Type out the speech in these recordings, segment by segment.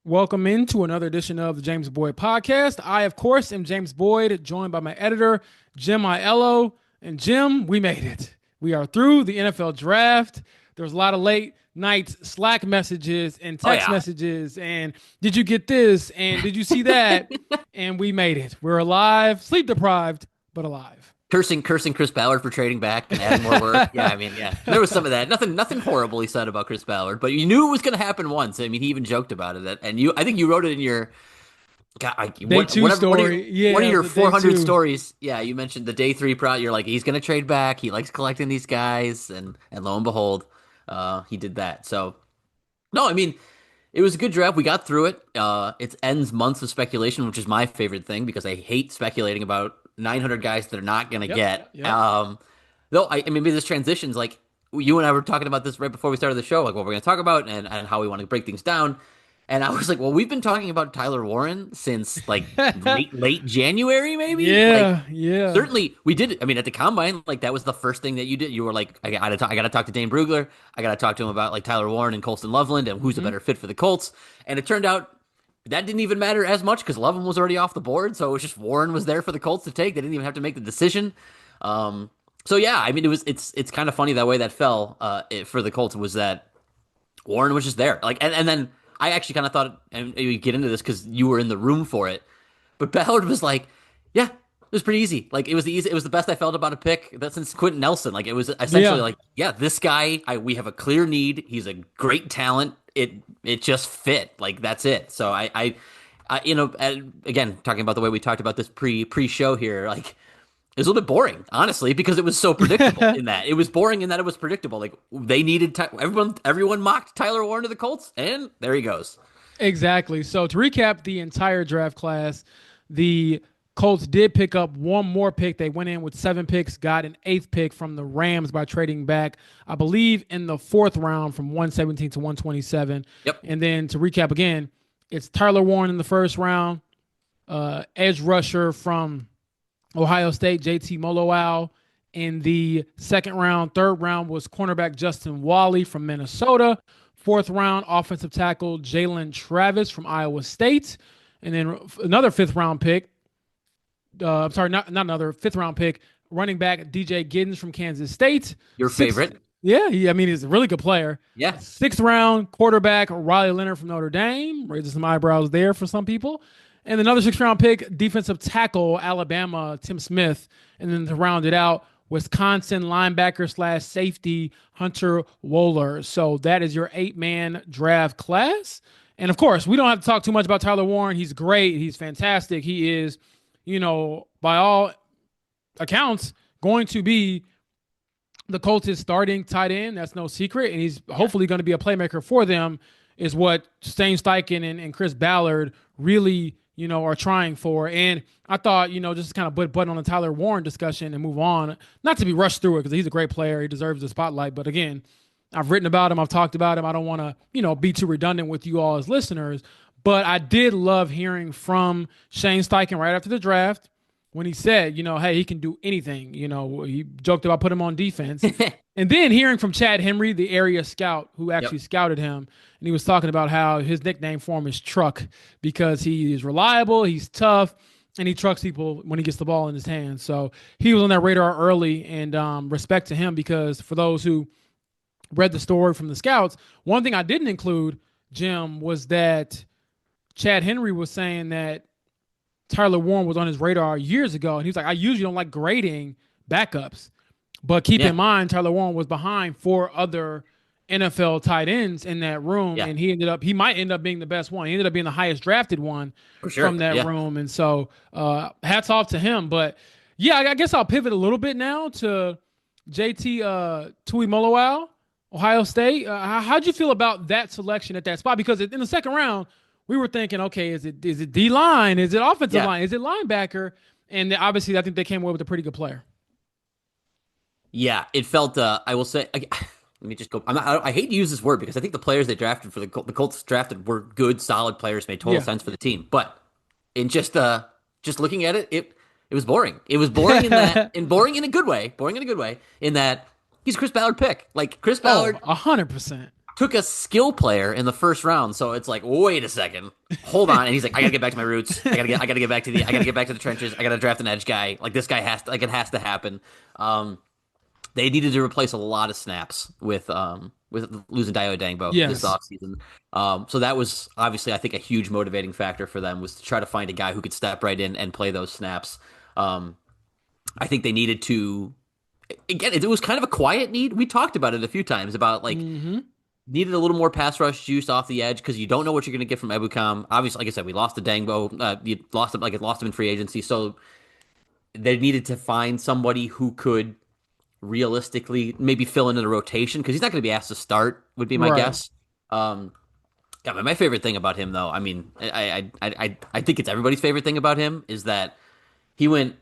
Welcome into another edition of the James Boyd Podcast. I, of course, am James Boyd, joined by my editor, Jim Aiello. And Jim, we made it. We are through the NFL draft. There was a lot of late night Slack messages and Oh text yeah, messages. And did you get this? And did you see that? And we made it. We're alive, sleep deprived, but alive. cursing Chris Ballard for trading back and adding more work. Yeah, I mean, yeah, there was some of that. Nothing horrible he said about Chris Ballard, but you knew it was going to happen once. I mean, he even joked about it, and I think you wrote it in your God, Day two story. one of Yeah, your the day 400 two. stories. Yeah, you mentioned the day three prod. You're like, he's going to trade back. He likes collecting these guys, and lo and behold, he did that. So no, I mean, it was a good draft. We got through it. It ends months of speculation, which is my favorite thing because I hate speculating about 900 guys that are not going to Yep. get. Yep. Though I mean, maybe this transitions like you and I were talking about this right before we started the show, like what we're going to talk about and how we want to break things down. And I was like, well, we've been talking about Tyler Warren since like late January, maybe. Like Yeah. Yeah. certainly we did. I mean, at the combine, like that was the first thing that you did. You were like, I got to talk to Dane Brugler. I got to talk to him about like Tyler Warren and Colston Loveland and who's a Mhm. better fit for the Colts. And it turned out that didn't even matter as much because Loveland was already off the board. So it was just Warren was there for the Colts to take. They didn't even have to make the decision. Um, so yeah, I mean, it's kind of funny that way that fell for the Colts was that Warren was just there. Like, and then I actually kind of thought, and we get into this because you were in the room for it, but Ballard was like, yeah, it was pretty easy. Like it was the best I felt about a pick that since Quentin Nelson. Like it was essentially Yeah. like, yeah, this guy, we have a clear need. He's a great talent. It just fit. Like that's it. So again, talking about the way we talked about this pre show here, like it was a little bit boring, honestly, because it was so predictable in that. It was boring in that it was predictable. Like they needed everyone mocked Tyler Warren to the Colts, and there he goes. Exactly. So to recap the entire draft class, the Colts did pick up one more pick. They went in with 7 picks, got an eighth pick from the Rams by trading back, I believe, in the fourth round from 117 to 127. Yep. And then to recap again, it's Tyler Warren in the first round, edge rusher from Ohio State, JT Molowau. In the second round, third round was cornerback Justin Wally from Minnesota. Fourth round, offensive tackle Jalen Travis from Iowa State. And then another fifth round pick. I'm sorry, not another fifth round pick. Running back DJ Giddens from Kansas State. Your Sixth, favorite. yeah, I mean, he's a really good player. Yeah. Sixth round quarterback Riley Leonard from Notre Dame, raises some eyebrows there for some people. And another sixth round pick, defensive tackle Alabama Tim Smith. And then to round it out, Wisconsin linebacker slash safety Hunter Wohler. So that is your 8-man draft class. And of course, we don't have to talk too much about Tyler Warren. He's great. He's fantastic. He is, by all accounts, going to be the Colts' starting tight end. That's no secret. And he's hopefully going to be a playmaker for them, is what Shane Steichen and Chris Ballard really, are trying for. And I thought, just kind of put button on the Tyler Warren discussion and move on. Not to be rushed through it because he's a great player. He deserves the spotlight. But again, I've written about him. I've talked about him. I don't want to, be too redundant with you all as listeners. But I did love hearing from Shane Steichen right after the draft when he said, hey, he can do anything. He joked about putting him on defense. And then hearing from Chad Henry, the area scout who actually Yep. scouted him, and he was talking about how his nickname for him is Truck because he is reliable, he's tough, and he trucks people when he gets the ball in his hands. So he was on that radar early, and respect to him because for those who read the story from the scouts, one thing I didn't include, Jim, was that Chad Henry was saying that Tyler Warren was on his radar years ago, and he was like, I usually don't like grading backups. But keep Yeah. in mind, Tyler Warren was behind 4 other NFL tight ends in that room, Yeah. and he might end up being the best one. He ended up being the highest drafted one For from sure. that Yeah. room, and so hats off to him. But yeah, I guess I'll pivot a little bit now to JT Tui Molowau, Ohio State. How'd you feel about that selection at that spot? Because in the second round, we were thinking, okay, is it D line? Is it offensive Yeah. line? Is it linebacker? And obviously, I think they came away with a pretty good player. Yeah. It felt. I will say. Let me just go. I hate to use this word because I think the players they drafted for the Colts drafted were good, solid players, made total Yeah. sense for the team. But in just looking at it, it was boring. It was boring in that, and boring in a good way. Boring in a good way in that he's Chris Ballard pick. Like Chris Oh, Ballard 100%. took a skill player in the first round. So it's like, wait a second, hold on. And he's like, I gotta get back to my roots. I gotta get back to the trenches. I gotta draft an edge guy. Like this guy has to, like it has to happen. They needed to replace a lot of snaps with losing Dio Dangbo this Yes. offseason. So that was obviously, I think, a huge motivating factor for them was to try to find a guy who could step right in and play those snaps. I think they needed to again, it was kind of a quiet need. We talked about it a few times about like Mm-hmm. needed a little more pass rush juice off the edge because you don't know what you're going to get from Ebukam. Obviously, like I said, we lost to Dangbo. You lost him, like it lost him in free agency. So they needed to find somebody who could realistically maybe fill into the rotation because he's not going to be asked to start. Would be my Right. guess. Yeah, my favorite thing about him, though, I mean, I think it's everybody's favorite thing about him is that he went.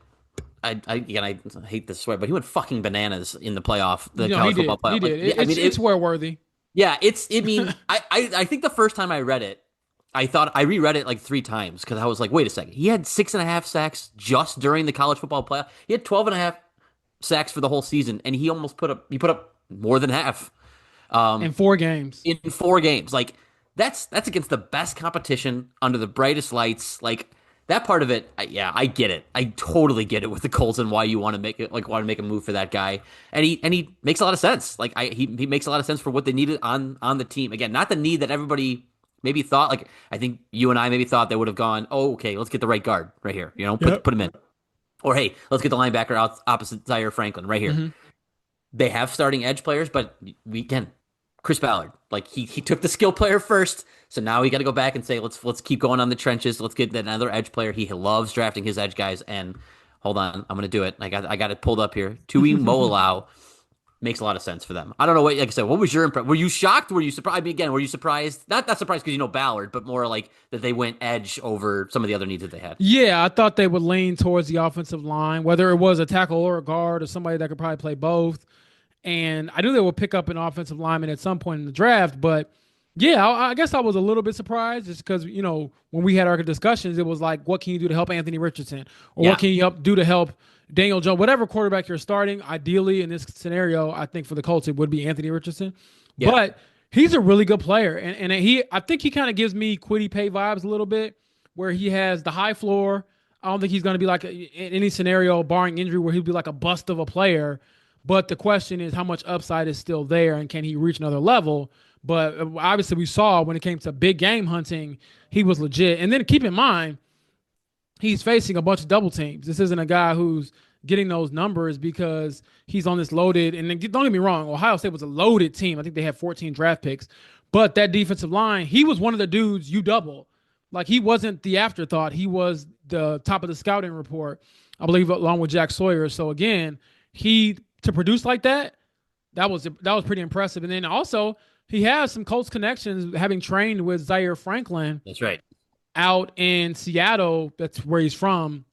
Again, I hate this swear, but he went fucking bananas in the playoff, the You know, he college football did. He playoff. Like, did. yeah, I mean, It's wear worthy. yeah, it's. I mean, I think the first time I read it, I thought I reread it like 3 times because I was like, wait a second, he had 6.5 sacks just during the college football playoff. He had 12.5 sacks for the whole season, and he put up more than half In 4 games. in 4 games. Like that's against the best competition under the brightest lights. Like that part of it, yeah, I get it. I totally get it with the Colts and why you want to make it, like want to make a move for that guy. And he makes a lot of sense. Like he makes a lot of sense for what they needed on the team. Again, not the need that everybody maybe thought. Like I think you and I maybe thought they would have gone, oh, okay, let's get the right guard right here. You know, Yep. put him in. Or hey, let's get the linebacker out opposite Zaire Franklin right here. Mm-hmm. They have starting edge players, but we can. Chris Ballard, like he took the skill player first, so now we got to go back and say let's keep going on the trenches. Let's get another edge player. He loves drafting his edge guys. And hold on, I'm gonna do it. I got it pulled up here. Tui Moalau makes a lot of sense for them. I don't know what, like I said, what was your impression? Were you shocked? Were you surprised? I mean, again, were you surprised? Not surprised because you know Ballard, but more like that they went edge over some of the other needs that they had. Yeah, I thought they would lean towards the offensive line, whether it was a tackle or a guard or somebody that could probably play both. And I knew they would pick up an offensive lineman at some point in the draft. But yeah, I guess I was a little bit surprised just because, when we had our discussions, it was like, what can you do to help Anthony Richardson? Or what Yeah, can you do to help Daniel Jones? Whatever quarterback you're starting, ideally in this scenario, I think for the Colts, it would be Anthony Richardson. yeah, But he's a really good player. And I think he kind of gives me Quiddy Pay vibes a little bit, where he has the high floor. I don't think he's going to be like in any scenario, barring injury, where he'll be like a bust of a player. But the question is how much upside is still there and can he reach another level? But obviously, we saw when it came to big game hunting, he was legit. And then keep in mind, he's facing a bunch of double teams. This isn't a guy who's getting those numbers because he's on this loaded. And don't get me wrong, Ohio State was a loaded team. I think they had 14 draft picks. But that defensive line, he was one of the dudes you double. Like he wasn't the afterthought. He was the top of the scouting report, I believe, along with Jack Sawyer. So again, he to produce like that was pretty impressive. And then also he has some Colts connections, having trained with Zaire Franklin that's right. out in Seattle. That's where he's from.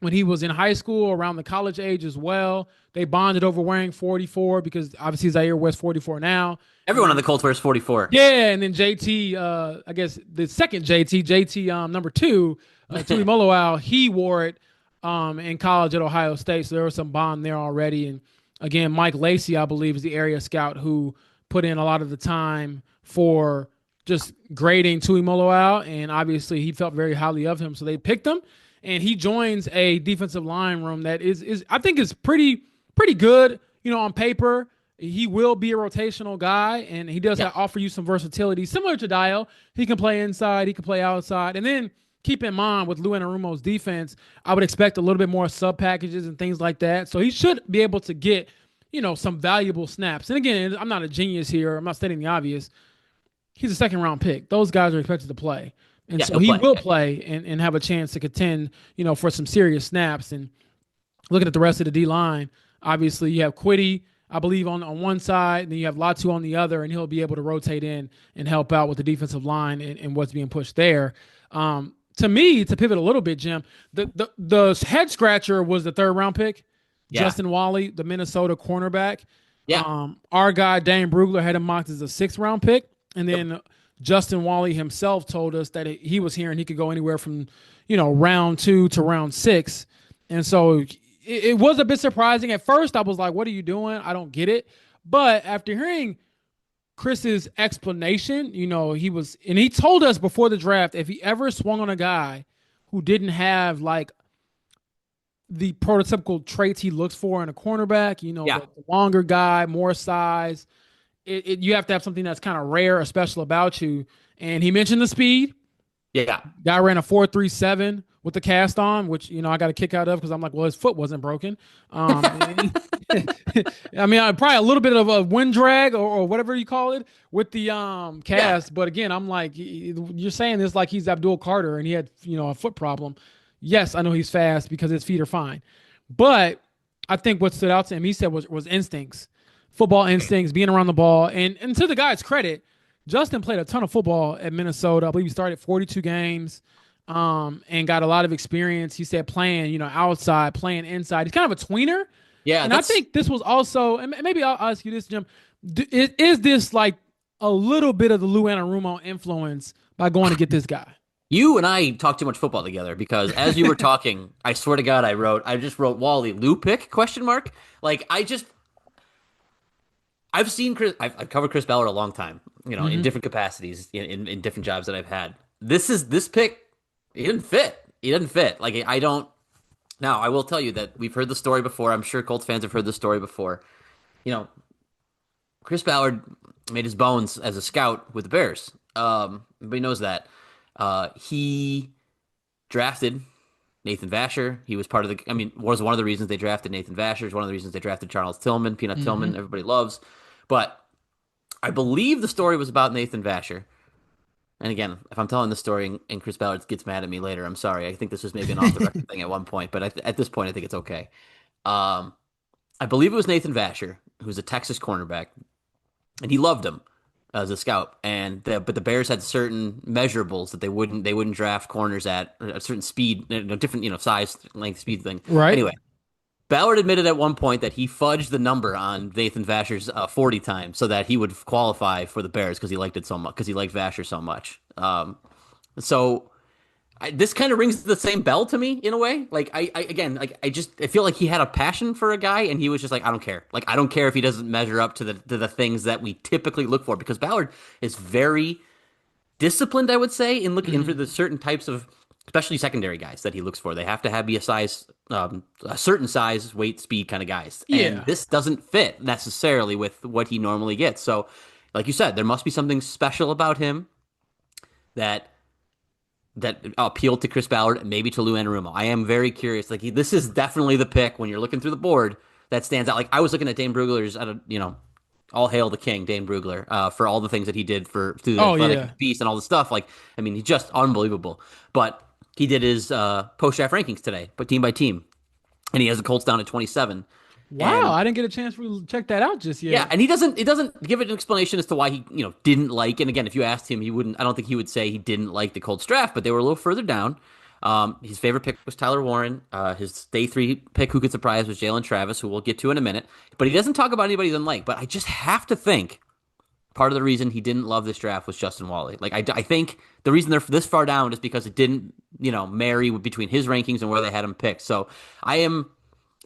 When he was in high school, around the college age as well, they bonded over wearing 44 because obviously Zaire wears 44 now. And Everyone on then the Colts wears 44. yeah, and then JT, I guess the second JT, number two, Tui Moloau, he wore it in college at Ohio State, so there was some bond there already. And again, Mike Lacey, I believe, is the area scout who put in a lot of the time for just grading Tui Moloau, and obviously he felt very highly of him, so they picked him, and he joins a defensive line room that is I think is pretty good, on paper. He will be a rotational guy, and he does Yeah. offer you some versatility, similar to Dio. He can play inside, he can play outside, and then keep in mind with Lou Anarumo's defense, I would expect a little bit more sub packages and things like that. So he should be able to get, some valuable snaps. And again, I'm not a genius here. I'm not stating the obvious. He's a second round pick. Those guys are expected to play. And Yeah, so he'll he play. will play and have a chance to contend, for some serious snaps. And looking at the rest of the D line, obviously you have Quiddy, I believe, on one side, and then you have Latu on the other, and he'll be able to rotate in and help out with the defensive line and what's being pushed there. To me, to pivot a little bit, Jim, the head scratcher was the third round pick, Yeah. Justin Wally, the Minnesota cornerback. Yeah. Our guy Dane Brugler had him mocked as a 6th round pick, and then Yep. Justin Wally himself told us that he was hearing he could go anywhere from round 2 to round 6, and so it was a bit surprising at first. I was like, "What are you doing? I don't get it." But after hearing Chris's explanation, and he told us before the draft if he ever swung on a guy who didn't have like the prototypical traits he looks for in a cornerback, Yeah, the longer guy, more size. You have to have something that's kind of rare or special about you. And he mentioned the speed. yeah. Guy ran a 4.37 with the cast on, which I got a kick out of because I'm like, well, his foot wasn't broken. I mean, probably a little bit of a wind drag or whatever you call it with the Yeah. cast. But again, I'm like, you're saying this like he's Abdul Carter and he had a foot problem. Yes, I know he's fast because his feet are fine, but I think what stood out to him, he said, was instincts, football instincts, being around the ball, and to the guy's credit, Justin played a ton of football at Minnesota. I believe he started 42 games, and got a lot of experience. He said playing, outside, playing inside. He's kind of a tweener, Yeah, and I that's think this was also, and maybe I'll ask you this, Jim. Is this like a little bit of the Lou Anarumo influence by going to get this guy? you and I talk too much football together because as you were talking, I swear to God, I just wrote Wally Lou pick question mark. Like I've seen I've covered Chris Ballard a long time, in Mm-hmm. different capacities, in different jobs that I've had. This pick, he didn't fit. He didn't fit. Like I don't. Now I will tell you that we've heard the story before. I'm sure Colts fans have heard the story before. You know, Chris Ballard made his bones as a scout with the Bears. Everybody knows that. He drafted Nathan Vasher. He was part of the. I mean, was one of the reasons they drafted Nathan Vasher. Is one of the reasons they drafted Charles Tillman, Peanut Mm-hmm. Tillman. Everybody loves, but I believe the story was about Nathan Vasher. And again, if I'm telling the story and Chris Ballard gets mad at me later, I'm sorry. I think this was maybe an off the record thing at one point, but at this point, I think it's okay. Um, I believe it was Nathan Vasher, who's a Texas cornerback, and he loved him as a scout. But the Bears had certain measurables that they wouldn't draft corners at a certain speed, different size, length, speed thing. Right. Anyway, Ballard admitted at one point that he fudged the number on Nathan Vasher's 40 time so that he would qualify for the Bears because he liked it so much because he liked Vasher so much. So this kind of rings the same bell to me in a way. Like I again, like I feel like he had a passion for a guy and he was just like, I don't care. Like I don't care if he doesn't measure up to the things that we typically look for because Ballard is very disciplined, I would say, in looking in for Mm-hmm. the certain types of, especially secondary guys that he looks for. They have to have be a certain size, weight, speed kind of guys, and Yeah. this doesn't fit necessarily with what he normally gets. So, like you said, there must be something special about him that appealed to Chris Ballard and maybe to Lou Anarumo. I am very curious. Like this is definitely the pick when you're looking through the board that stands out. Like I was looking at Dane Brugler's, all hail the king, Dane Brugler, for all the things that he did for through the Oh athletic yeah. beast and all the stuff. Like, I mean, he's just unbelievable. But he did his post draft rankings today, but team by team, and he has the Colts down at 27. Wow, And I didn't get a chance to check that out just yeah, yet. and he doesn't give it an explanation as to why he didn't like. And again, if you asked him, he wouldn't. I don't think he would say he didn't like the Colts draft, but they were a little further down. His favorite pick was Tyler Warren. His day 3 pick, who could surprise, was Jalen Travis, who we'll get to in a minute. But he doesn't talk about anybody he doesn't like. But I just have to think part of the reason he didn't love this draft was Justin Wally. Like I think the reason they're this far down is because it didn't marry between his rankings and where they had him picked. So I am.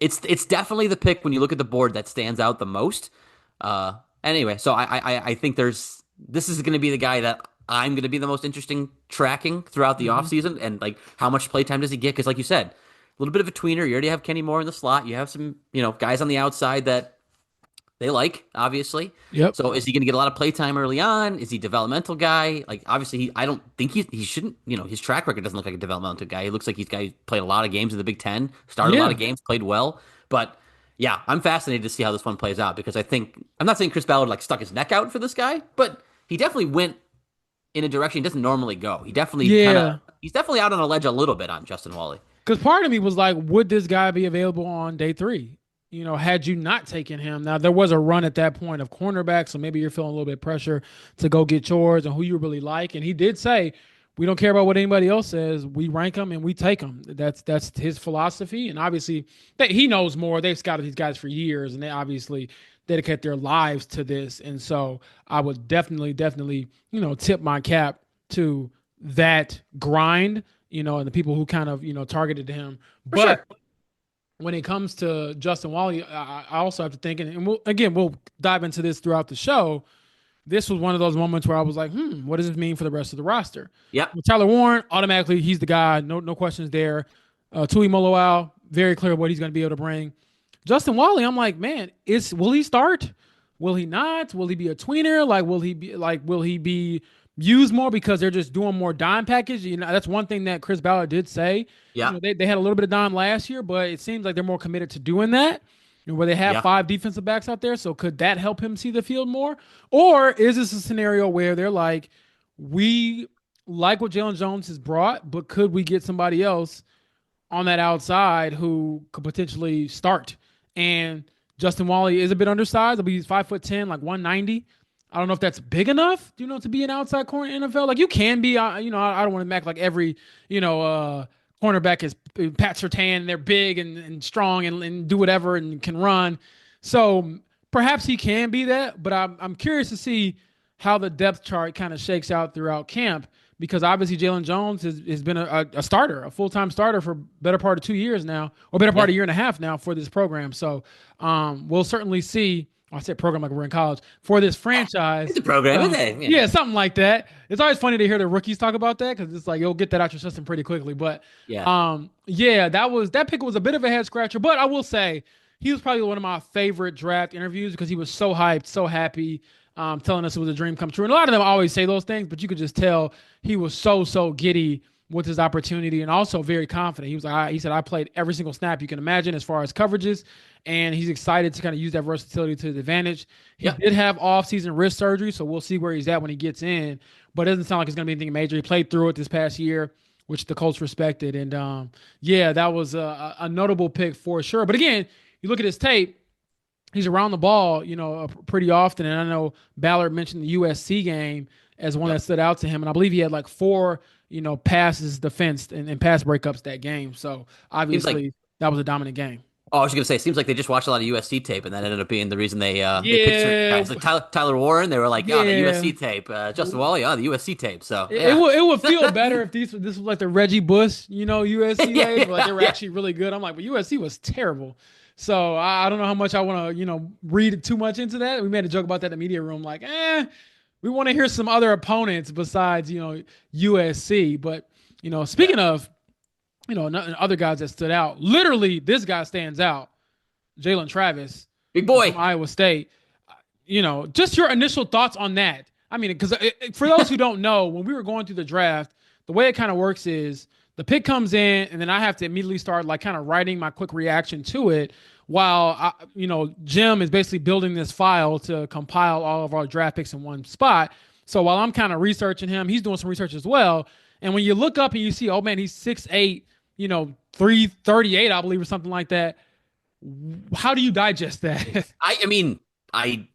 It's definitely the pick when you look at the board that stands out the most. Anyway, so I think this is going to be the guy that I'm going to be the most interesting tracking throughout the Mm-hmm. offseason and like how much playtime does he get? Because like you said, a little bit of a tweener. You already have Kenny Moore in the slot. You have some guys on the outside that they like, obviously. Yep. So is he going to get a lot of playtime early on? Is he a developmental guy? Like obviously, I don't think he shouldn't. His track record doesn't look like a developmental guy. He looks like he's guy played a lot of games in the Big Ten, started a lot Yeah. of games, played well. But yeah, I'm fascinated to see how this one plays out because I think I'm not saying Chris Ballard like stuck his neck out for this guy, but he definitely went in a direction he doesn't normally go. Yeah. He's definitely out on a ledge a little bit on Justin Wally. Because part of me was like, would this guy be available on day 3? Had you not taken him. Now there was a run at that point of cornerback, so maybe you're feeling a little bit of pressure to go get yours and who you really like. And he did say, we don't care about what anybody else says. We rank them and we take them. That's his philosophy. And obviously, he knows more. They've scouted these guys for years, and they obviously dedicate their lives to this. And so I would definitely, tip my cap to that grind, and the people who kind of, targeted him. For sure. But when it comes to Justin Wally, I also have to think, and we'll dive into this throughout the show. this was one of those moments where I was like, what does this mean for the rest of the roster? Yep. With Tyler Warren, automatically he's the guy. No questions there. Tui Moloau, very clear what he's going to be able to bring. Justin Wally, I'm like, man, will he start? Will he not? Will he be a tweener? Like, will he be used more because they're just doing more dime package? You know, that's one thing that Chris Ballard did say. You Yeah. know, they had a little bit of dime last year, but it seems like they're more committed to doing that. You know, where they have Yeah. five defensive backs out there. So could that help him see the field more? Or is this a scenario where they're like, we like what Jalen Jones has brought, but could we get somebody else on that outside who could potentially start? And Justin Wally is a bit undersized. I believe he's 5'10", like 190. I don't know if that's big enough, to be an outside corner in the NFL. Like you can be, I don't want to act like every, cornerback is Pat Surtain. They're big and strong and do whatever and can run. So perhaps he can be that, but I'm curious to see how the depth chart kind of shakes out throughout camp because obviously Jalen Jones has been a starter, a full-time starter for better part of 2 years now, or better part Yeah. of a year and a half now for this program. So we'll certainly see. I said program like we're in college for this franchise. It's a program, isn't it? Yeah, something like that. It's always funny to hear the rookies talk about that because it's like you'll get that out your system pretty quickly. But Yeah. yeah, that pick was a bit of a head scratcher. But I will say he was probably one of my favorite draft interviews because he was so hyped, so happy, telling us it was a dream come true. And a lot of them always say those things, but you could just tell he was so giddy with his opportunity and also very confident. He was like, he said, I played every single snap you can imagine as far as coverages, and he's excited to kind of use that versatility to his advantage. He Yeah. did have off-season wrist surgery, so we'll see where he's at when he gets in. But it doesn't sound like it's going to be anything major. He played through it this past year, which the Colts respected, and yeah, that was a notable pick for sure. But again, you look at his tape. He's around the ball, pretty often. And I know Ballard mentioned the USC game as one that Yep. stood out to him. And I believe he had like four, passes defensed and pass breakups that game. So Seems like obviously that was a dominant game. Oh, I was gonna say, it seems like they just watched a lot of USC tape, and that ended up being the reason they picked certain Yeah, guys like Tyler Warren. They were like, oh, the yeah. USC tape. Justin Wally, oh, the USC tape. So It yeah, would feel better if this was like the Reggie Bush, USC yeah, days, where like yeah, they were yeah, actually really good. I'm like, but USC was terrible. So I don't know how much I want to, read too much into that. We made a joke about that in the media room, like, we want to hear some other opponents besides, USC. But, yeah. speaking of, other guys that stood out, literally this guy stands out, Jalen Travis Big from boy. Iowa State. Just your initial thoughts on that. I mean, because for those who don't know, when we were going through the draft, the way it kind of works is the pick comes in, and then I have to immediately start like kind of writing my quick reaction to it, while Jim is basically building this file to compile all of our draft picks in one spot. So while I'm kind of researching him, he's doing some research as well. And when you look up and you see, oh man, he's 6'8", 338, I believe, or something like that. How do you digest that? I mean, I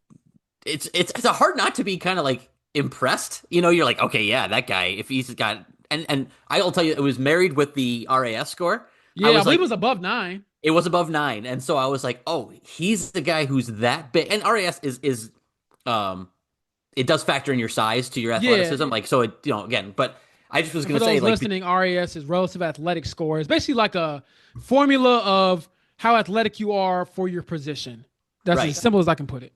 it's a hard not to be kind of like impressed. You're like, okay, yeah, that guy. If he's got and I'll tell you, it was married with the RAS score. I Yeah, I was believe it like, was above 9. it was above 9, and so I was like, oh, he's the guy who's that big. And RAS is um it does factor in your size to your Yeah, athleticism, like so it again. But I just was and for gonna say those like listening, RAS is relative athletic score. It's basically like a formula of how athletic you are for your position. That's as right. simple as I can put it.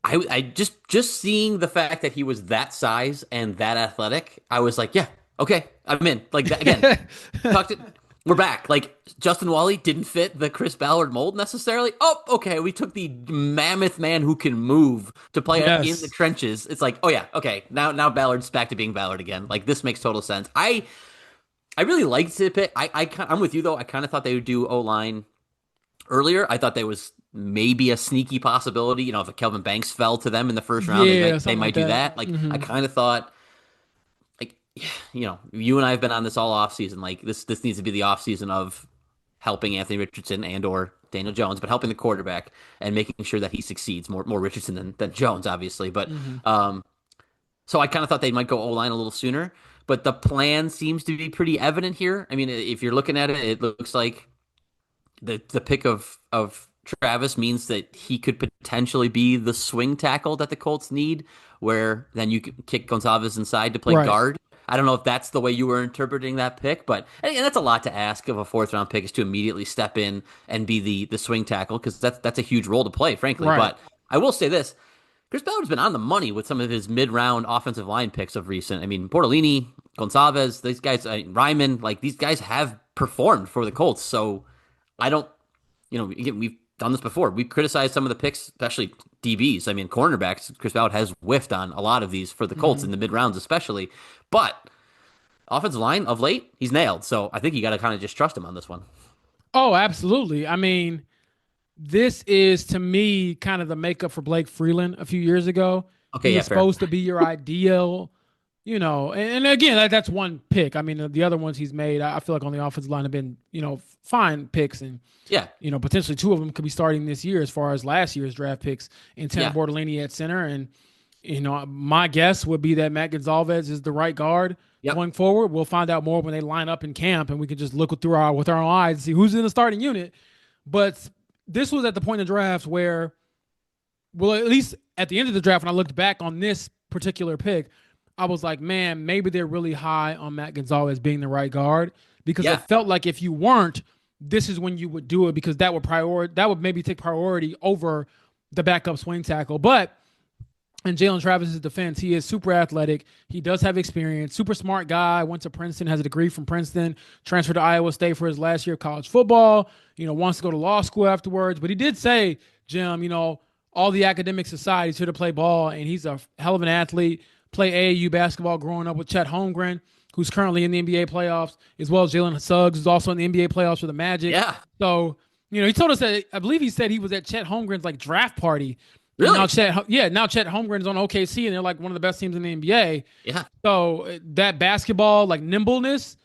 I just seeing the fact that he was that size and that athletic, I was like, yeah, okay, I'm in. Like that again, talked it. We're back. Like Justin Wally didn't fit the Chris Ballard mold necessarily. Oh, okay. We took the mammoth man who can move to play in the Yes. trenches. It's like, oh yeah, okay. Now Ballard's back to being Ballard again. Like this makes total sense. I really liked the pick. I'm with you though. I kind of thought they would do O line earlier. I thought there was maybe a sneaky possibility. If a Kelvin Banks fell to them in the first round, they Yeah, might they something like might do that. that. Like I Hmm. kind of thought, like you and I have been on this all off season. Like this needs to be the off season of helping Anthony Richardson and or Daniel Jones, but helping the quarterback and making sure that he succeeds more Richardson than Jones, obviously. But Hmm. so I kind of thought they might go O line a little sooner. But the plan seems to be pretty evident here. I mean, if you're looking at it, it looks like the pick of Travis means that he could potentially be the swing tackle that the Colts need, where then you could kick Gonzalez inside to play Right. guard. I don't know if that's the way you were interpreting that pick, but and that's a lot to ask of a fourth round pick is to immediately step in and be the swing tackle because that's a huge role to play, frankly. Right. But I will say this: Chris Ballard's been on the money with some of his mid-round offensive line picks of recent. I mean, Bortolini, Gonçalves, these guys, Ryman, like these guys have performed for the Colts. So I don't, again, we've done this before. We've criticized some of the picks, especially DBs. I mean, cornerbacks. Chris Ballard has whiffed on a lot of these for the Colts Mhm. in the mid-rounds, especially. But offensive line of late, he's nailed. So I think you got to kind of just trust him on this one. Oh, absolutely. I mean, this is to me kind of the makeup for Blake Freeland a few years ago. Okay, He yeah, was fair. supposed to be your ideal, and again, that's one pick. I mean, the other ones he's made, I feel like on the offensive line have been, fine picks, and Yeah, potentially two of them could be starting this year as far as last year's draft picks in Tanner yeah, Bortolini at center. And, my guess would be that Matt Gonzalez is the right guard yep, going forward. We'll find out more when they line up in camp, and we can just look through with our own eyes and see who's in the starting unit. But this was at the point in the draft where, well, at least at the end of the draft, when I looked back on this particular pick, I was like, man, maybe they're really high on Matt Gonzalez being the right guard, because it yeah. felt like if you weren't, this is when you would do it, because that would maybe take priority over the backup swing tackle. But in Jalen Travis's defense, he is super athletic. He does have experience. Super smart guy. Went to Princeton, has a degree from Princeton. Transferred to Iowa State for his last year of college football. Wants to go to law school afterwards. But he did say, Jim, all the academic societies here to play ball, and he's a hell of an athlete. Play AAU basketball growing up with Chet Holmgren, who's currently in the NBA playoffs, as well as Jalen Suggs, who's also in the NBA playoffs for the Magic. Yeah, So, he told us that, I believe he said he was at Chet Holmgren's like draft party, and really? now Chet Holmgren is on OKC, and they're like one of the best teams in the NBA. Yeah, So that basketball like nimbleness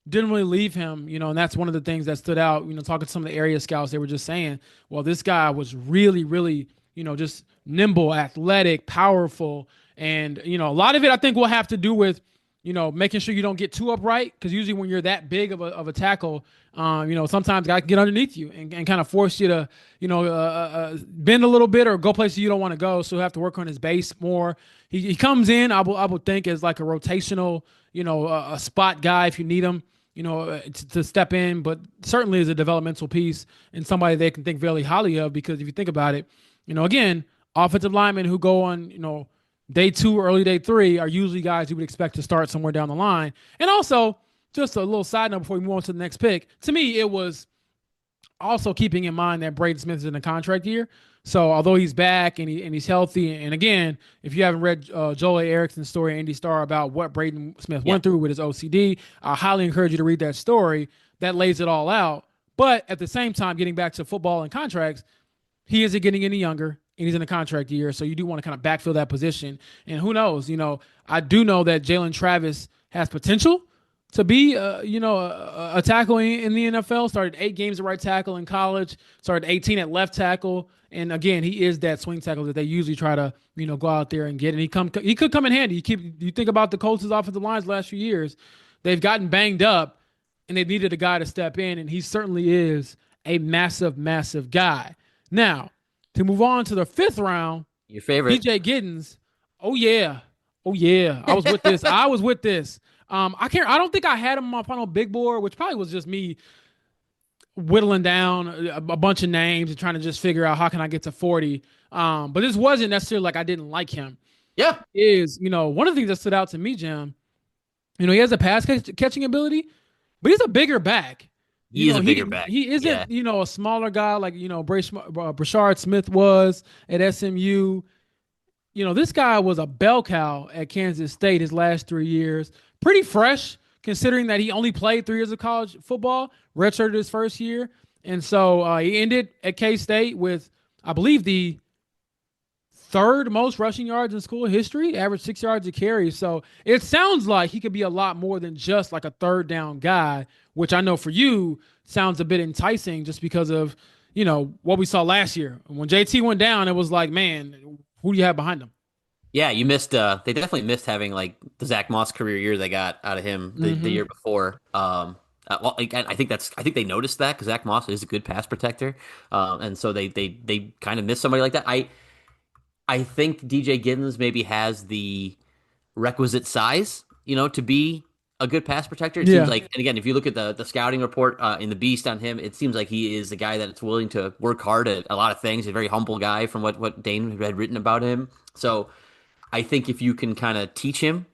didn't really leave him, and that's one of the things that stood out. Talking to some of the area scouts, they were just saying, well, this guy was really, really, just nimble, athletic, powerful, and a lot of it I think will have to do with making sure you don't get too upright, because usually when you're that big of a tackle, sometimes guy can get underneath you and kind of force you to, bend a little bit or go places you don't want to go. So he'll have to work on his base more. He comes in, I would think, as like a rotational, a spot guy if you need him, to step in, but certainly is a developmental piece and somebody they can think very highly of, because if you think about it, again, offensive linemen who go on, day two, early day three are usually guys you would expect to start somewhere down the line. And also, just a little side note before we move on to the next pick, to me, it was also keeping in mind that Braden Smith is in a contract year. So although he's back and he's healthy, and again, if you haven't read Joel A. Erickson's story, Andy Starr, about what Braden Smith yeah, went through with his OCD, I highly encourage you to read that story. That lays it all out. But at the same time, getting back to football and contracts, he isn't getting any younger, and he's in a contract year. So you do want to kind of backfill that position. And who knows? I do know that Jalen Travis has potential to be, a tackle in the NFL. Started 8 games at right tackle in college. Started 18 at left tackle. And again, he is that swing tackle that they usually try to, go out there and get. And he could come in handy. You think about the Colts' offensive lines the last few years, they've gotten banged up, and they needed a guy to step in, and he certainly is a massive, massive guy. Now, to move on to the fifth round, your favorite. DJ Giddens. Oh yeah. Oh yeah. I was with this. I was with this. I don't think I had him on my final big board, which probably was just me whittling down a bunch of names and trying to just figure out how can I get to 40. But this wasn't necessarily like I didn't like him. Yeah, One of the things that stood out to me, Jim, he has a catching ability, but he's a bigger back. he is a bigger back. He Yeah, isn't, a smaller guy like, Brashard Smith was at SMU. This guy was a bell cow at Kansas State his last 3 years. Pretty fresh, considering that he only played 3 years of college football, redshirted his first year. And so he ended at K-State with, I believe, the third most rushing yards in school history, averaged 6 yards a carry. So it sounds like he could be a lot more than just like a third down guy, which I know for you sounds a bit enticing just because of, what we saw last year. When JT went down, it was like, man, who do you have behind him? yeah. You missed. They definitely missed having like the Zach Moss career year they got out of him the Mm-hmm. year before. Well, I think they noticed that because Zach Moss is a good pass protector, and so they kind of missed somebody like that. I think DJ Giddens maybe has the requisite size, to be a good pass protector. It seems Yeah. like, and again, if you look at the scouting report in the Beast on him, it seems like he is a guy that's willing to work hard at a lot of things. He's a very humble guy from what Dane had written about him. So I think if you can kind of teach him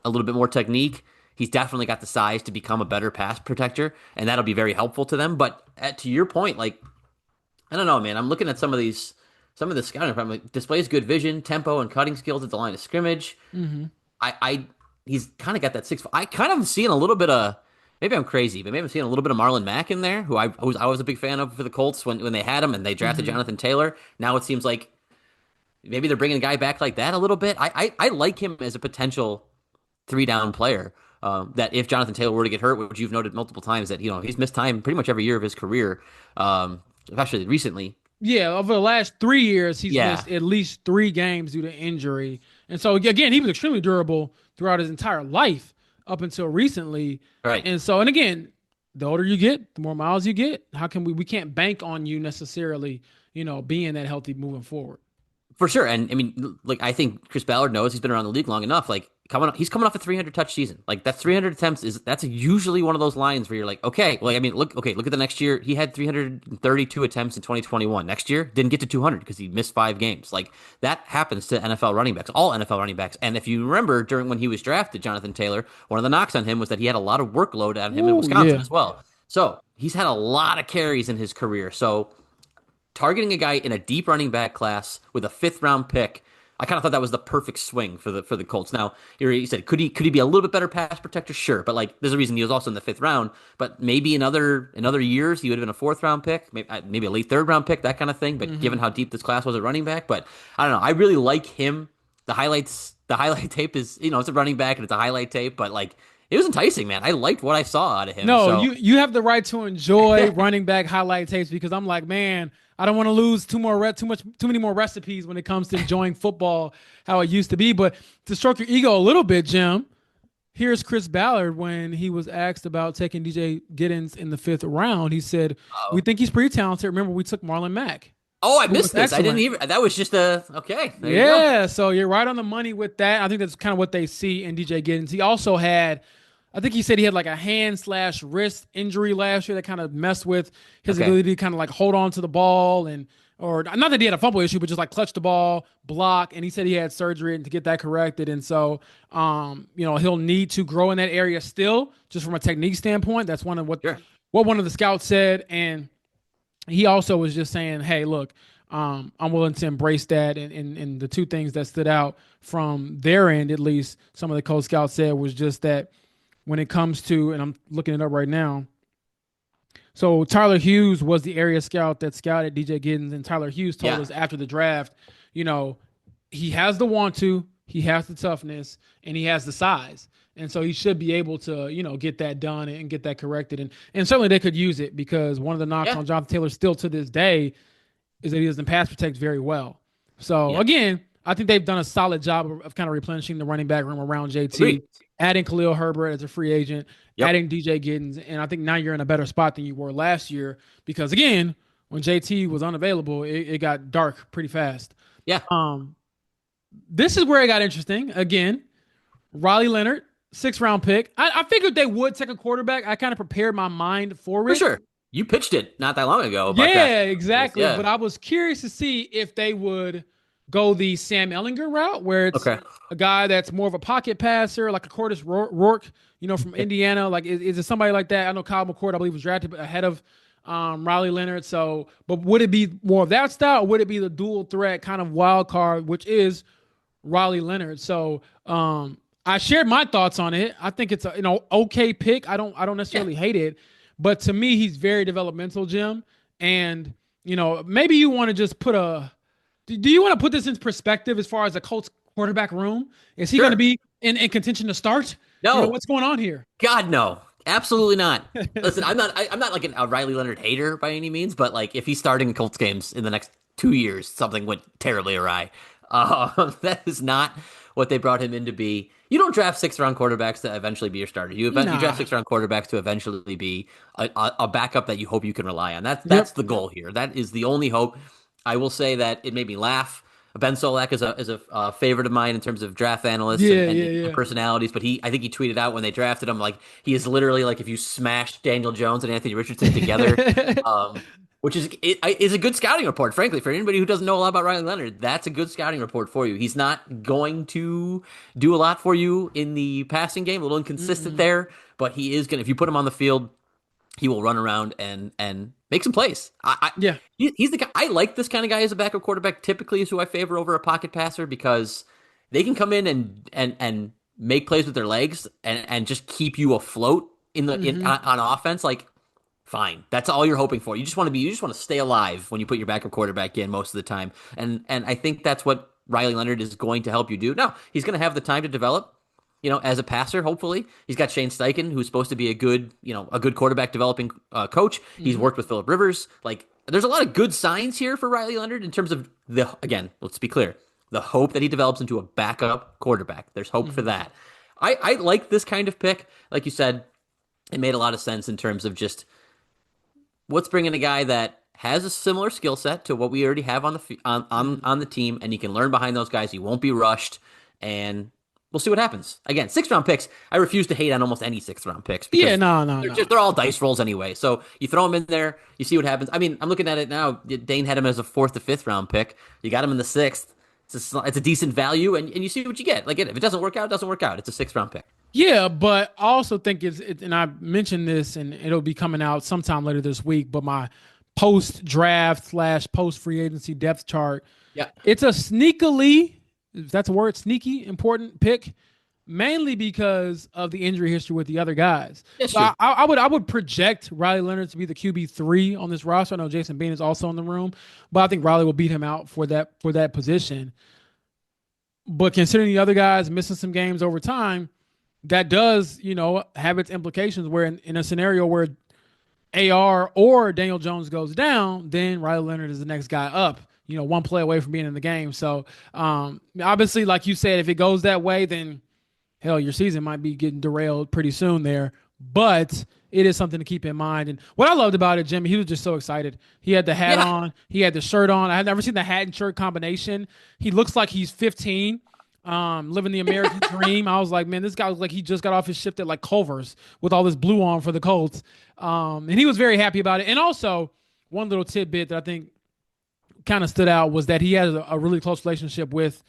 a little bit more technique, he's definitely got the size to become a better pass protector, and that'll be very helpful to them. But to your point, like I don't know, man. I'm looking at some of the scouting. I'm like, displays good vision, tempo, and cutting skills at the line of scrimmage. Hmm. I he's kind of got that 6. I kind of seeing a little bit of maybe I'm crazy, but maybe I'm seeing a little bit of Marlon Mack in there, who I was a big fan of for the Colts when they had him and they drafted Hmm. Jonathan Taylor. Now it seems like maybe they're bringing a guy back like that a little bit. I like him as a potential 3 down player. That if Jonathan Taylor were to get hurt, which you've noted multiple times that he's missed time pretty much every year of his career, especially recently. Yeah, over the last 3 years, he's Yeah, missed at least 3 games due to injury. And so, again, he was extremely durable throughout his entire life up until recently. right. And so, and again, the older you get, the more miles you get. How can we can't bank on you necessarily, being that healthy moving forward. For sure, and I mean, like I think Chris Ballard knows he's been around the league long enough. Like he's coming off a 300 touch season. Like that's 300 attempts that's usually one of those lines where you're like, okay, well, I mean, look at the next year. He had 332 attempts in 2021. Next year, didn't get to 200 because he missed 5 games. Like that happens to NFL running backs, all NFL running backs. And if you remember, during when he was drafted, Jonathan Taylor, one of the knocks on him was that he had a lot of workload on him in Oh Wisconsin yeah. as well. So he's had a lot of carries in his career. So targeting a guy in a deep running back class with a 5th round pick, I kind of thought that was the perfect swing for the Colts. Now, you said could he be a little bit better pass protector? Sure, but like there's a reason he was also in the 5th round. But maybe in other years he would have been a 4th round pick, maybe a late 3rd round pick, that kind of thing. But given Hmm. how deep this class was at running back, but I don't know. I really like him. The highlight tape is it's a running back and it's a highlight tape, but like it was enticing, man. I liked what I saw out of him. No, So you have the right to enjoy running back highlight tapes because I'm like, man, I don't want to lose too many more recipes when it comes to enjoying football how it used to be. But to stroke your ego a little bit, Jim, here's Chris Ballard when he was asked about taking DJ Giddens in the 5th round. He said, "We oh, think he's pretty talented. Remember, we took Marlon Mack, oh, I who was missed this. I didn't excellent." even. That was just a okay. There you go. Yeah, so you're right on the money with that. I think that's kind of what they see in DJ Giddens. He also had, I think he said he had like a hand/wrist injury last year that kind of messed with his Okay. ability to kind of like hold on to the ball or not that he had a fumble issue, but just like clutch the ball, block. And he said he had surgery to get that corrected. And so, he'll need to grow in that area still, just from a technique standpoint. That's one of Sure. what one of the scouts said. And he also was just saying, hey, look, I'm willing to embrace that. And the two things that stood out from their end, at least some of the Coast Scouts said, was just that when it comes to, and I'm looking it up right now. So Tyler Hughes was the area scout that scouted DJ Giddens, and Tyler Hughes told Yeah. us after the draft, you know, he has the want to, he has the toughness, and he has the size. And so he should be able to, get that done and get that corrected. And certainly they could use it because one of the knocks Yeah. on Jonathan Taylor still to this day is that he doesn't pass protect very well. So Yeah. again, I think they've done a solid job of kind of replenishing the running back room around JT, Agreed. adding Khalil Herbert as a free agent, Yep. adding DJ Giddens, and I think now you're in a better spot than you were last year because again, when JT was unavailable, it got dark pretty fast. Yeah. Um, this is where it got interesting. Again, Riley Leonard, 6th round pick. I figured they would take a quarterback. I kind of prepared my mind for For it. sure. You pitched it not that long ago about that. Yeah, exactly. Yeah. But I was curious to see if they would go the Sam Ellinger route, where it's Okay. a guy that's more of a pocket passer, like a Curtis Rourke, from Indiana. Like, is it somebody like that? I know Kyle McCord, I believe, was drafted ahead of Riley Leonard. So, but would it be more of that style, or would it be the dual threat kind of wild card, which is Riley Leonard? So, I shared my thoughts on it. I think it's a okay pick. I don't Yeah. necessarily hate it, but to me, he's very developmental, Jim. And maybe you want to just put a. Do you want to put this in perspective as far as the Colts quarterback room? Is he going to Sure. be in contention to start? No. What's going on here? God, no. Absolutely not. Listen, I'm not like a Riley Leonard hater by any means, but like if he's starting Colts games in the next 2 years, something went terribly awry. That is not what they brought him in to be. You don't draft 6th round quarterbacks to eventually be your starter. You draft Nah. 6th round quarterbacks to eventually be a backup that you hope you can rely on. That's Yep. the goal here. That is the only hope. I will say that it made me laugh. Ben Solak is a favorite of mine in terms of draft analysts Yeah, and yeah, yeah. personalities, but I think he tweeted out when they drafted him like he is literally like if you smashed Daniel Jones and Anthony Richardson together. Um, which is a good scouting report, frankly, for anybody who doesn't know a lot about Riley Leonard. That's a good scouting report for you. He's not going to do a lot for you in the passing game, a little inconsistent Mm-mm. there, but he is going to, if you put him on the field, he will run around and make some plays. Yeah. He's the guy. I like this kind of guy as a backup quarterback. Typically, is who I favor over a pocket passer because they can come in and make plays with their legs and just keep you afloat Hmm. on offense. Like, fine, that's all you're hoping for. You just want to stay alive when you put your backup quarterback in most of the time. And I think that's what Riley Leonard is going to help you do. Now he's going to have the time to develop, as a passer, hopefully. He's got Shane Steichen, who's supposed to be a good quarterback developing coach. He's Hmm. worked with Philip Rivers. Like, there's a lot of good signs here for Riley Leonard in terms of again, let's be clear, the hope that he develops into a backup quarterback. There's hope for Hmm. that. I like this kind of pick. Like you said, it made a lot of sense in terms of just what's bringing a guy that has a similar skill set to what we already have on Hmm. on the team, and he can learn behind those guys. He won't be rushed, and we'll see what happens. Again, 6th round picks. I refuse to hate on almost any 6th round picks Yeah, because no, no, no. they're all dice rolls anyway. So you throw them in there, you see what happens. I mean, I'm looking at it now. Dane had him as a 4th to 5th round pick. You got him in the 6th. It's a decent value, and you see what you get. Like, if it doesn't work out, it doesn't work out. It's a 6th round pick. Yeah, but I also think and I mentioned this, and it'll be coming out sometime later this week. But my post draft slash post free agency depth chart, Yeah, it's a sneakily, if that's a word, sneaky important pick, mainly because of the injury history with the other guys. that's So true. I would project Riley Leonard to be the QB3 on this roster. I know Jason Bean is also in the room, but I think Riley will beat him out for that position. But considering the other guys missing some games over time, that does, have its implications where in a scenario where AR or Daniel Jones goes down, then Riley Leonard is the next guy up, one play away from being in the game. So obviously, like you said, if it goes that way, then hell, your season might be getting derailed pretty soon there. But it is something to keep in mind. And what I loved about it, Jimmy, he was just so excited. He had the hat Yeah, on, he had the shirt on. I had never seen the hat and shirt combination. He looks like he's 15, living the American dream. I was like, man, this guy was like he just got off his shift at like Culver's with all this blue on for the Colts. And he was very happy about it. And also, one little tidbit that I think kind of stood out was that he has a really close relationship with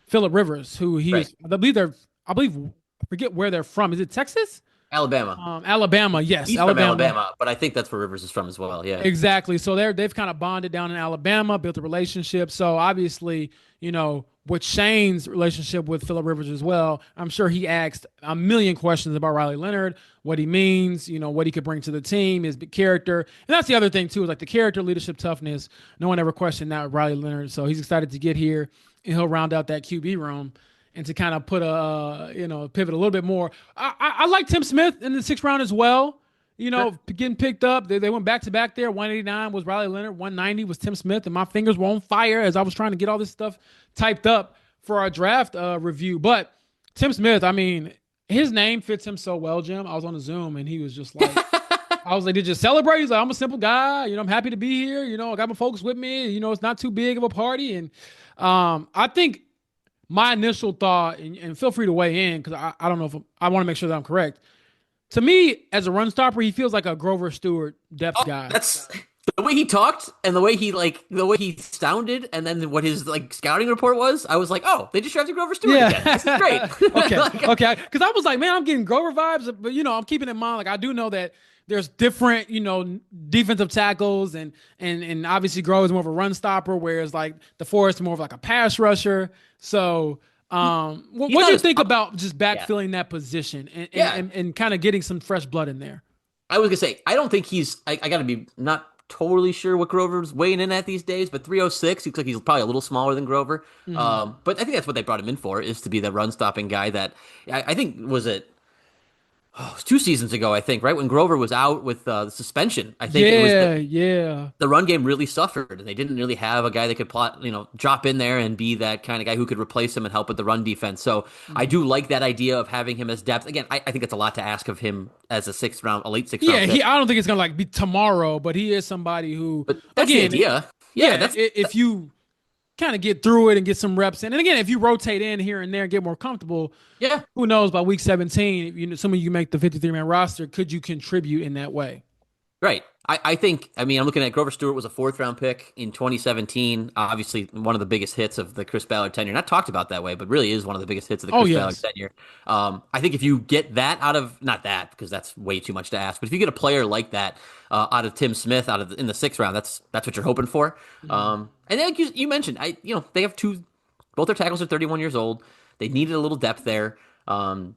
Philip Rivers, who he right. is, I believe, I forget where they're from. Is it Texas? Alabama. Alabama. Yes, He's from Alabama. Alabama, but I think that's where Rivers is from as well. Yeah. Exactly. So they've kind of bonded down in Alabama, built a relationship. So obviously, with Shane's relationship with Philip Rivers as well, I'm sure he asked a million questions about Riley Leonard, what he means, what he could bring to the team, his character. And that's the other thing too, is like the character, leadership, toughness. No one ever questioned that with Riley Leonard. So he's excited to get here and he'll round out that QB room and to kind of put pivot a little bit more. I like Tim Smith in the 6th round as well. Sure. Getting picked up. They went back to back there. 189 was Riley Leonard. 190 was Tim Smith. And my fingers were on fire as I was trying to get all this stuff typed up for our draft review. But Tim Smith, I mean, his name fits him so well, Jim. I was on a Zoom and he was just like, I was like, did you celebrate? He's like, I'm a simple guy. I'm happy to be here. I got my folks with me. It's not too big of a party. And I think my initial thought, and feel free to weigh in because I don't know if I want to make sure that I'm correct. To me, as a run stopper, he feels like a Grover Stewart depth Oh, guy. that's the way he talked and the way he sounded, and then what his like scouting report was. I was like, oh, they just drafted Grover Stewart again. This is great. Yeah. Okay. Like, Okay. Because I was like, man, I'm getting Grover vibes, but I'm keeping in mind, like I do know that there's different, defensive tackles, and obviously Grover is more of a run stopper, whereas like DeForest is more of like a pass rusher. So, what he's what do not you as think about just yeah, backfilling that position and and, yeah. and, and kind of getting some fresh blood in there? I was gonna say I don't think he's. I gotta be not totally sure what Grover's weighing in at these days, but 306 looks like he's probably a little smaller than Grover. Mm-hmm. But I think that's what they brought him in for, is to be the run stopping guy that I think was it. Oh, it was 2 seasons ago, I think, right when Grover was out with the suspension. I think it was Yeah. Yeah. the run game really suffered, and they didn't really have a guy that could drop in there and be that kind of guy who could replace him and help with the run defense. So I Mhm. do like that idea of having him as depth. Again, I think it's a lot to ask of him as a late sixth Yeah, round he. pick, I don't think it's gonna like be tomorrow, but he is somebody who, but that's the again, idea. Yeah, yeah, if you kind of get through it and get some reps in, and again, if you rotate in here and there and get more comfortable, yeah. who knows by week 17, assuming you make the 53-man roster, could you contribute in that way? Right. I think, I mean, I'm looking at Grover Stewart was a fourth round pick in 2017. Obviously, one of the biggest hits of the Chris Ballard tenure. Not talked about that way, but really is one of the biggest hits of the Oh Chris Ballard yes. tenure. I think if you get that out of, not that, because that's way too much to ask, but if you get a player like that out of Tim Smith in the sixth round, that's what you're hoping for. Mhm. And then like you mentioned, they have both their tackles are 31 years old. They needed a little depth there. Um,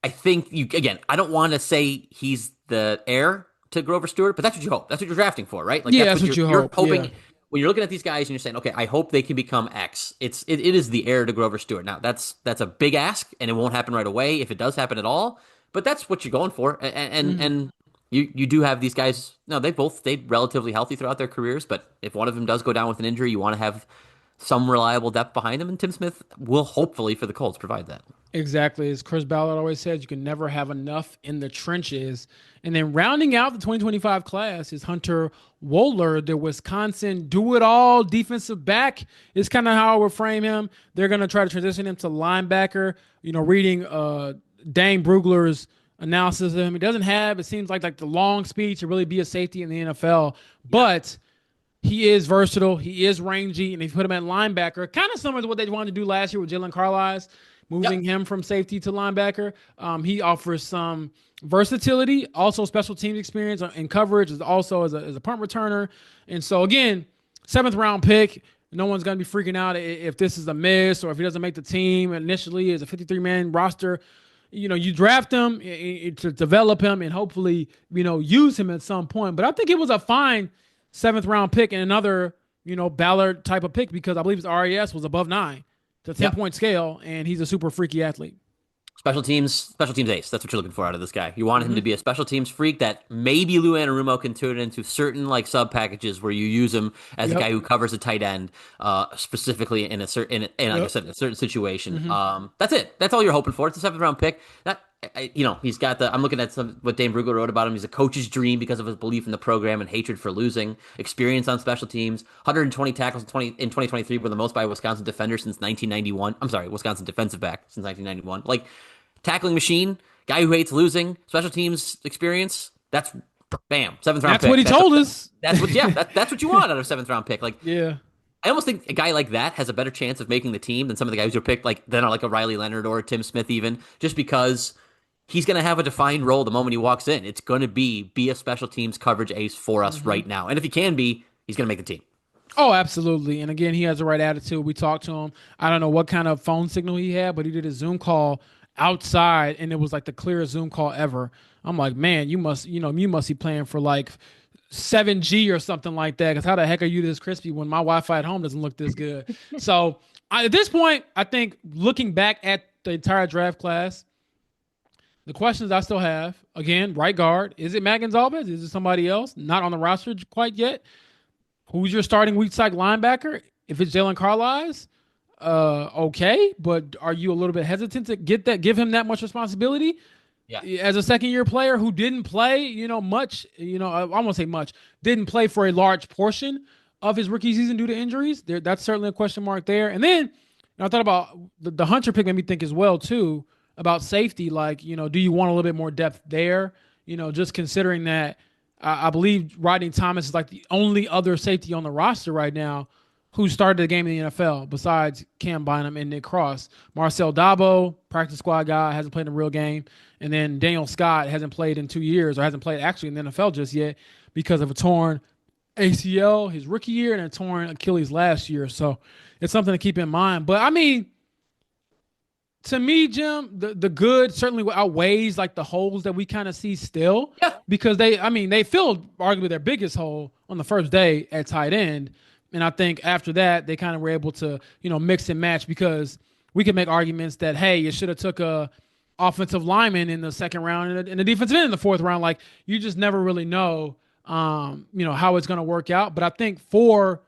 I think again. I don't want to say he's the heir to Grover Stewart, but that's what you hope. That's what you're drafting for, right? Like Yeah, that's that's what what you you're hope. Yeah. hoping when you're looking at these guys and you're saying, okay, I hope they can become X. It is the heir to Grover Stewart. Now that's a big ask, and it won't happen right away if it does happen at all. But that's what you're going for, Mhm. and you do have these guys. No, they both stayed relatively healthy throughout their careers, but if one of them does go down with an injury, you want to have some reliable depth behind them, and Tim Smith will hopefully for the Colts provide that. Exactly. As Chris Ballard always says, you can never have enough in the trenches. And then rounding out the 2025 class is Hunter Wohler, the Wisconsin do it all defensive back, is kind of how I would frame him. They're going to try to transition him to linebacker. Reading Dane Brugler's analysis of him, he doesn't have, it seems like the long speed to really be a safety in the NFL, Yeah. but he is versatile. He is rangy, and if you put him at linebacker, kind of similar to what they wanted to do last year with Jalen Carlisle, moving Yep. him from safety to linebacker. He offers some versatility, also special teams experience in coverage, is also as a punt returner. And so again, seventh round pick. No one's going to be freaking out if this is a miss or if he doesn't make the team initially as a 53-man roster. You draft him to develop him and hopefully, use him at some point. But I think it was a fine seventh round pick and another, Ballard type of pick because I believe his RAS was above 9. It's a 10 Yep. point scale, and he's a super freaky athlete. Special teams ace. That's what you're looking for out of this guy. You want him to Mm-hmm. be a special teams freak that maybe Lou Anarumo can turn into certain like sub packages where you use him as a guy Yep. who covers a tight end, specifically in a certain, in like I Yep. said, in a certain situation. Mm-hmm. That's it. That's all you're hoping for. It's a seventh round pick. That he's got the. I'm looking at what Dane Brugler wrote about him. He's a coach's dream because of his belief in the program and hatred for losing. Experience on special teams. 120 tackles in 2023 were the most by a Wisconsin defender since 1991. I'm sorry, Wisconsin defensive back since 1991. Like tackling machine, guy who hates losing, special teams experience. That's bam, seventh round That's what pick. he told us. That's what yeah, that's what you want out of a seventh round pick. Like Yeah. I almost think a guy like that has a better chance of making the team than some of the guys who are picked than like a Riley Leonard or a Tim Smith even, just because he's going to have a defined role the moment he walks in. It's going to be a special teams coverage ace for us Mm-hmm. right now, and if he can be, he's going to make the team. Oh, absolutely. And again, he has the right attitude. We talked to him. I don't know what kind of phone signal he had, but he did a Zoom call outside, and it was like the clearest Zoom call ever. I'm like, man, you must be playing for like 7G or something like that. Because how the heck are you this crispy when my Wi-Fi at home doesn't look this good? So at this point, I think looking back at the entire draft class, the questions I still have again, right guard, is it Matt Gonzalez? Is it somebody else? Not on the roster quite yet. Who's your starting weak side linebacker? If it's Jalen Carlisle, okay, but are you a little bit hesitant to give him that much responsibility Yeah. as a second year player who didn't play, much, I won't say much, didn't play for a large portion of his rookie season due to injuries. That's certainly a question mark there. And then I thought about the Hunter pick made me think as well too about safety. Like, do you want a little bit more depth there? Just considering that I believe Rodney Thomas is like the only other safety on the roster right now who started the game in the NFL besides Cam Bynum and Nick Cross. Marcel Dabo, practice squad guy, hasn't played in a real game. And then Daniel Scott hasn't played in 2 years or hasn't played actually in the NFL just yet because of a torn ACL his rookie year and a torn Achilles last year. So it's something to keep in mind. But I mean, to me, Jim, the good certainly outweighs like the holes that we kind of see still Yeah. because they filled arguably their biggest hole on the first day at tight end. And I think after that, they kind of were able to, mix and match because we could make arguments that, hey, you should have took a offensive lineman in the second round and a defensive end in the fourth round. Like you just never really know, how it's going to work out. But I think for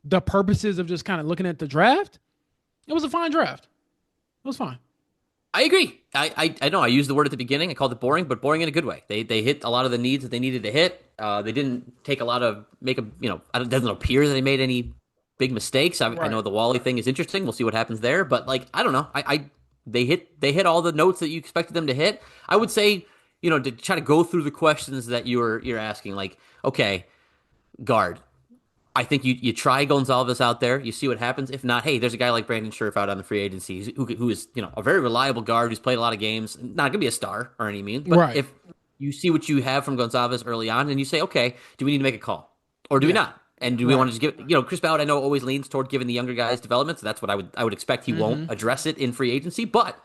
the purposes of just kind of looking at the draft, it was a fine draft. It was fine. I agree. I know I used the word at the beginning. I called it boring, but boring in a good way. They hit a lot of the needs that they needed to hit. They didn't take a lot of make a it doesn't appear that they made any big mistakes. I Right. know the Wally thing is interesting. We'll see what happens there, but like I don't know. I they hit all the notes that you expected them to hit. I would say to try to go through the questions that you're asking. Like, okay, guard. I think you try Gonzalez out there. You see what happens. If not, hey, there's a guy like Brandon Scherf out on the free agency who is a very reliable guard who's played a lot of games. Not gonna be a star or any means, but Right. if you see what you have from Gonzalez early on, and you say, okay, do we need to make a call or do we Yeah. not? And do we want Right. to just give Chris Ballard? I know always leans toward giving the younger guys development, so that's what I would expect. He won't Hmm. address it in free agency, but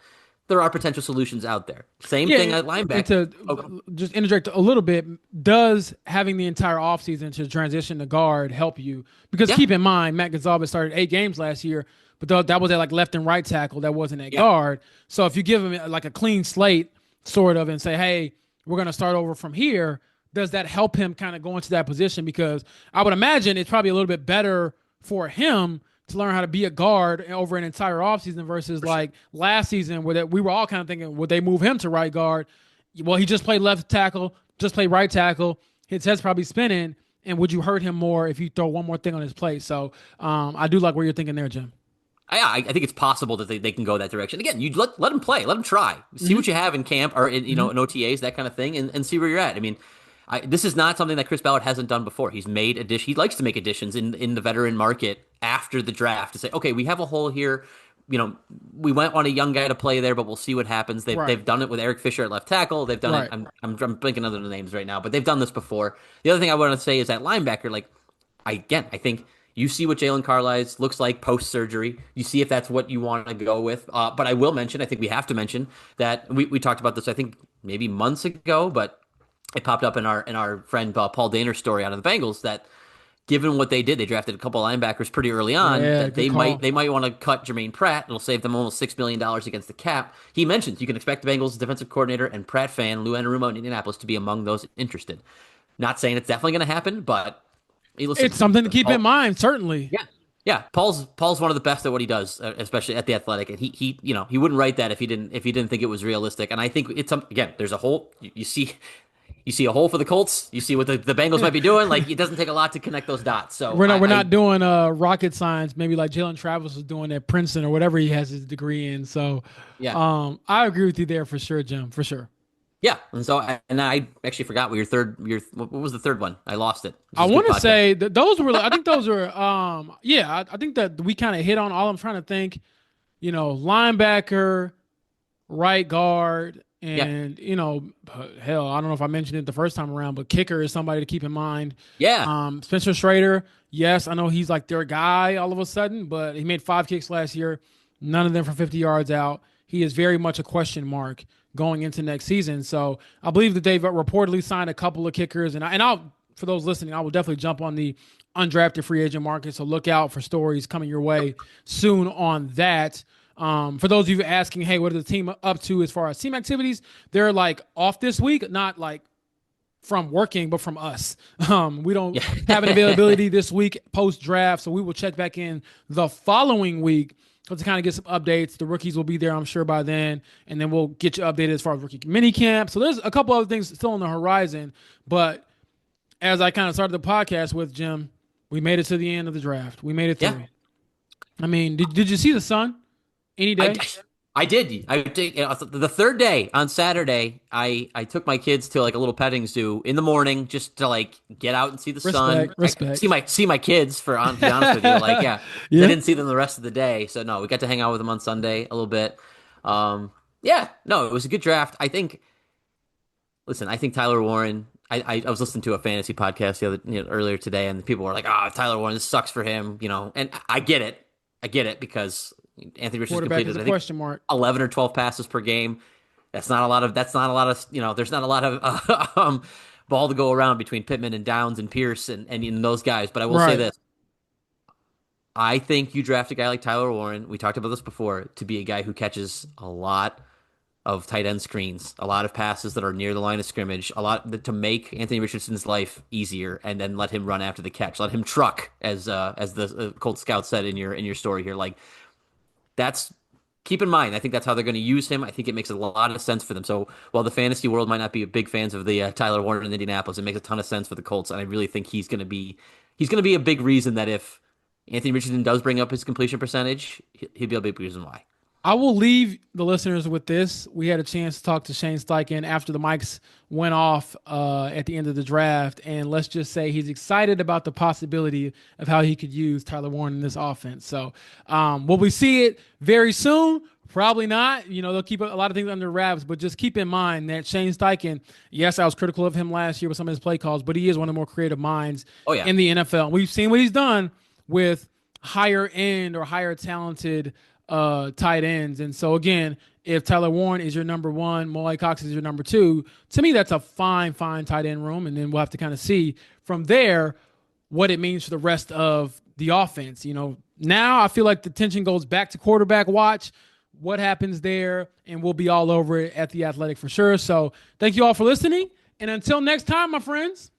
there are potential solutions out there. Same Yeah, thing at and linebacker. to Okay. just interject a little bit, does having the entire offseason to transition to guard help you? Because Yeah, keep in mind, Matt Gonzalez started 8 games last year, but that was at like left and right tackle. That wasn't at yeah. guard. So if you give him like a clean slate, sort of, and say, hey, we're going to start over from here, does that help him kind of go into that position? Because I would imagine it's probably a little bit better for him to learn how to be a guard over an entire offseason versus like last season where we were all kind of thinking, would they move him to right guard? Well, he just played left tackle, just played right tackle. His head's probably spinning. And would you hurt him more if you throw one more thing on his plate? So I do like where you're thinking there, Jim. Yeah, I think it's possible that they can go that direction. Again, you let them play, let them try, see Mm-hmm. what you have in camp or Mm-hmm. in OTAs, that kind of thing, and see where you're at. I mean, this is not something that Chris Ballard hasn't done before. He's made addition. He likes to make additions in the veteran market after the draft to say, okay, we have a hole here. We might want a young guy to play there, but we'll see what happens. Right. They've done it with Eric Fisher at left tackle. They've done it. Right. I'm blanking other names right now, but they've done this before. The other thing I want to say is that linebacker, like I think you see what Jalen Carlisle looks like post surgery. You see if that's what you want to go with. But I will mention, I think we have to mention that we talked about this, I think maybe months ago, but it popped up in our friend Paul Dehner's story out of the Bengals that given what they did, they drafted a couple of linebackers pretty early on. Yeah, That good they call. might want to cut Jermaine Pratt. It'll save them almost $6 million against the cap. He mentions you can expect the Bengals defensive coordinator and Pratt fan Lou Anarumo in Indianapolis to be among those interested. Not saying it's definitely going to happen, but hey, It's listen, something to keep in Paul, mind, certainly. yeah, yeah. Paul's one of the best at what he does, especially at the Athletic, and he wouldn't write that if he didn't think it was realistic. And I think it's again, there's a hole. You see a hole for the Colts. You see what the Bengals might be doing. Like it doesn't take a lot to connect those dots. So We're I not doing rocket science, maybe like Jalen Travis was doing at Princeton or whatever he has his degree in. So yeah. I agree with you there for sure, Jim, for sure. Yeah, and I actually forgot what was the third one? I lost it. This I is a good want to podcast. say that those were I think those are yeah, I think that we kind of hit on all. I'm trying to think, linebacker, right guard, Yeah, and hell, I don't know if I mentioned it the first time around, but kicker is somebody to keep in mind. yeah, Spencer Schrader, yes, I know he's like their guy all of a sudden, but he made 5 kicks last year, none of them for 50 yards out. He is very much a question mark going into next season. So I believe that they've reportedly signed a couple of kickers, and I'll for those listening, I will definitely jump on the undrafted free agent market. So look out for stories coming your way soon on that. For those of you asking, hey, what are the team up to as far as team activities? They're like off this week, not like from working, but from us. We don't have an yeah. availability this week post draft, so we will check back in the following week to kind of get some updates. The rookies will be there, I'm sure, by then, and then we'll get you updated as far as rookie mini camp. So there's a couple other things still on the horizon, but as I kind of started the podcast with Jim, we made it to the end of the draft. We made it Yeah. through. I mean, did you see the sun any I, day? I did. I did. The third day on Saturday, I took my kids to like a little petting zoo in the morning just to like get out and see the sun. Respect. See my kids to be honest with you. Like yeah, 'cause I Yeah. didn't see them the rest of the day. So no, we got to hang out with them on Sunday a little bit. Yeah, no, it was a good draft. I think Tyler Warren. I was listening to a fantasy podcast earlier today, and people were like, "Ah, Tyler Warren, this sucks for him," and I get it. I get it because Anthony Richardson Quarterback is completed, a I think, question mark. 11 or 12 passes per game. That's not a lot of. That's not a lot of. There's not a lot of ball to go around between Pittman and Downs and Pierce and those guys. But I will say Right. this: I think you draft a guy like Tyler Warren. We talked about this before to be a guy who catches a lot of tight end screens, a lot of passes that are near the line of scrimmage, a lot to make Anthony Richardson's life easier, and then let him run after the catch, let him truck, as the Colt Scout said in your story here. Like that's keep in mind. I think that's how they're going to use him. I think it makes a lot of sense for them. So while the fantasy world might not be big fans of the Tyler Warner in Indianapolis, it makes a ton of sense for the Colts, and I really think he's going to be a big reason that if Anthony Richardson does bring up his completion percentage, he'd be a big reason why. I will leave the listeners with this. We had a chance to talk to Shane Steichen after the mics went off at the end of the draft, and let's just say he's excited about the possibility of how he could use Tyler Warren in this offense. So, will we see it very soon? Probably not. You know, they'll keep a lot of things under wraps, but just keep in mind that Shane Steichen, yes, I was critical of him last year with some of his play calls, but he is one of the more creative minds Oh yeah. in the NFL. We've seen what he's done with higher end or higher talented tight ends. And so again, if Tyler Warren is your number one, Molly Cox is your number two, to me that's a fine tight end room. And then we'll have to kind of see from there what it means for the rest of the offense. You know, now I feel like the tension goes back to quarterback watch. What happens there, and we'll be all over it at The Athletic for sure. So thank you all for listening. And until next time, my friends.